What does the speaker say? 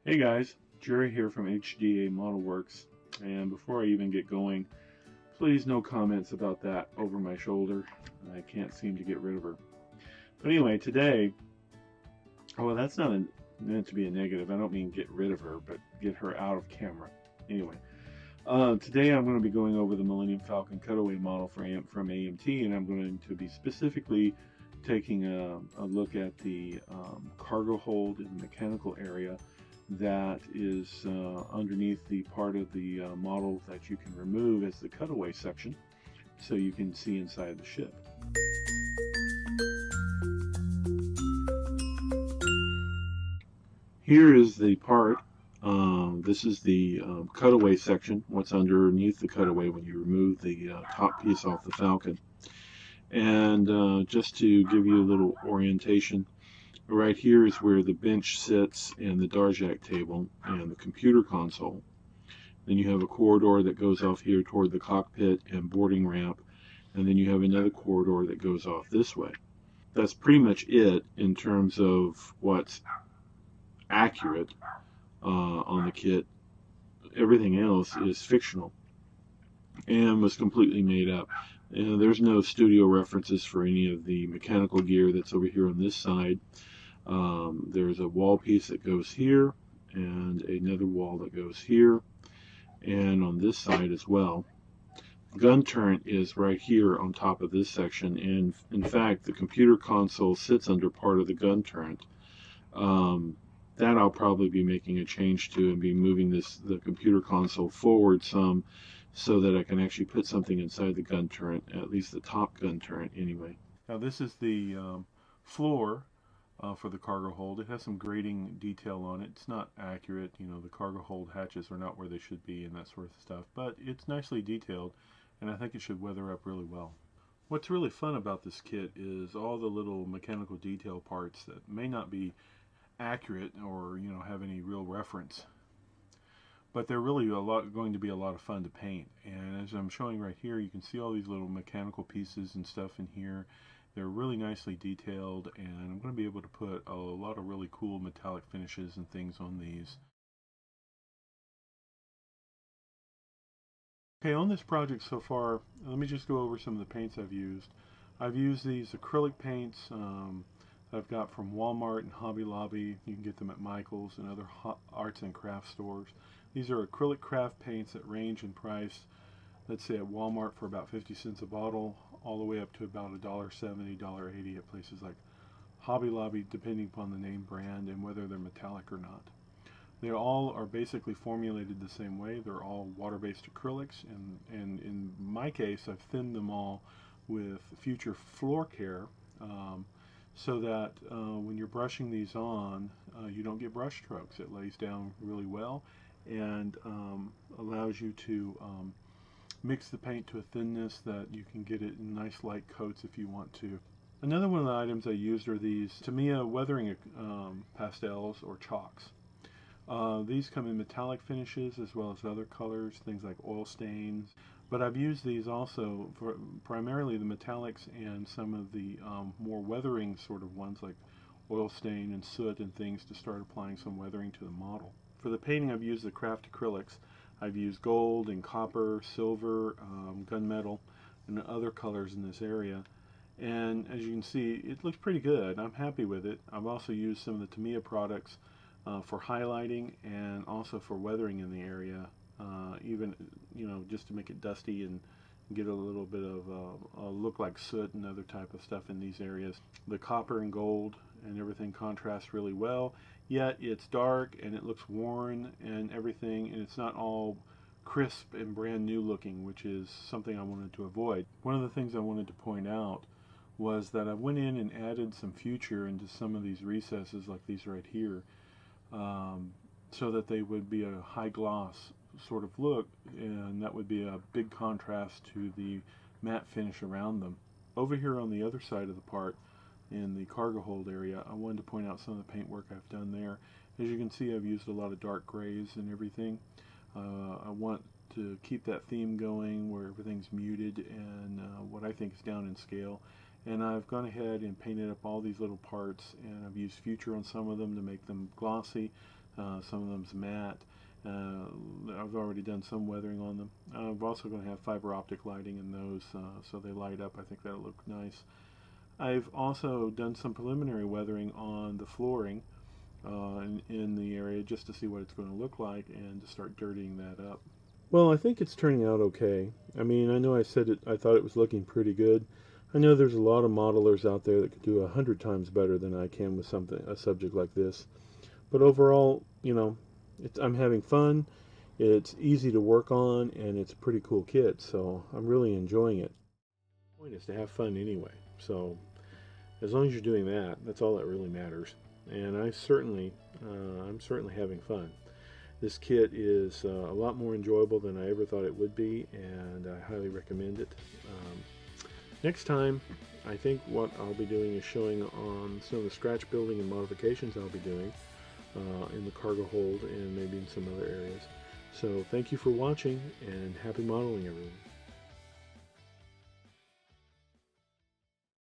Hey guys, Jerry here from HDA Modelworx, and before I even get going, please no comments about that over my shoulder. I can't seem to get rid of her. But anyway, today, that's not meant to be a negative. I don't mean get rid of her, but get her out of camera. Anyway, today I'm going to be going over the Millennium Falcon Cutaway model from AMT, and I'm going to be specifically taking a look at the cargo hold in the mechanical area that is underneath the part of the model that you can remove as the cutaway section, so you can see inside the ship. Here is the part. This is the cutaway section, what's underneath the cutaway when you remove the top piece off the Falcon. And just to give you a little orientation, right here is where the bench sits and the Darjak table and the computer console. Then you have a corridor that goes off here toward the cockpit and boarding ramp, and then you have another corridor that goes off this way. That's pretty much it in terms of what's accurate on the kit. Everything else is fictional and was completely made up. And there's no studio references for any of the mechanical gear that's over here on this side. There's a wall piece that goes here and another wall that goes here and on this side as well. Gun turret is right here on top of this section, and in fact the computer console sits under part of the gun turret. That I'll probably be making a change to and be moving the computer console forward some so that I can actually put something inside the gun turret, at least the top gun turret anyway. Now this is the floor for the cargo hold. It has some grading detail on it. It's not accurate, the cargo hold hatches are not where they should be and that sort of stuff, but it's nicely detailed and I think it should weather up really well. What's really fun about this kit is all the little mechanical detail parts that may not be accurate or have any real reference, but they're really going to be a lot of fun to paint. And as I'm showing right here, you can see all these little mechanical pieces and stuff in here. They're really nicely detailed, and I'm going to be able to put a lot of really cool metallic finishes and things on these. Okay, on this project so far, let me just go over some of the paints I've used. I've used these acrylic paints I've got from Walmart and Hobby Lobby. You can get them at Michael's and other arts and craft stores. These are acrylic craft paints that range in price, let's say at Walmart for about 50 cents a bottle, all the way up to about $1.70, $1.80 at places like Hobby Lobby, depending upon the name brand and whether they're metallic or not. They all are basically formulated the same way. They're all water-based acrylics, and in my case, I've thinned them all with Future Floor Care, so that when you're brushing these on, you don't get brush strokes. It lays down really well and allows you to mix the paint to a thinness that you can get it in nice light coats if you want to. Another one of the items I used are these Tamiya weathering pastels or chalks. These come in metallic finishes as well as other colors, things like oil stains. But I've used these also for primarily the metallics and some of the more weathering sort of ones like oil stain and soot and things to start applying some weathering to the model. For the painting, I've used the craft acrylics. I've used gold and copper, silver, gunmetal, and other colors in this area. And as you can see, it looks pretty good. I'm happy with it. I've also used some of the Tamiya products for highlighting and also for weathering in the area, even just to make it dusty and get a little bit of a look like soot and other type of stuff in these areas. The copper and gold and everything contrasts really well, yet it's dark and it looks worn and everything, and it's not all crisp and brand new looking, which is something I wanted to avoid. One of the things I wanted to point out was that I went in and added some Future into some of these recesses like these right here, so that they would be a high gloss sort of look, and that would be a big contrast to the matte finish around them. Over here on the other side of the part in the cargo hold area, I wanted to point out some of the paint work I've done there. As you can see, I've used a lot of dark grays and everything. I want to keep that theme going where everything's muted and what I think is down in scale. And I've gone ahead and painted up all these little parts, and I've used Future on some of them to make them glossy. Some of them's matte. I've already done some weathering on them. I'm also going to have fiber optic lighting in those, so they light up. I think that'll look nice. I've also done some preliminary weathering on the flooring in the area just to see what it's going to look like and to start dirtying that up. Well, I think it's turning out okay. I mean, I know I said it, I thought it was looking pretty good. I know there's a lot of modelers out there that could do 100 times better than I can with a subject like this. But overall, you know, I'm having fun. It's easy to work on, and it's a pretty cool kit, so I'm really enjoying it. The point is to have fun anyway. So as long as you're doing that, that's all that really matters. And I'm certainly having fun. This kit is a lot more enjoyable than I ever thought it would be, and I highly recommend it. Next time, I think what I'll be doing is showing on some of the scratch building and modifications I'll be doing in the cargo hold and maybe in some other areas. So thank you for watching, and happy modeling, everyone.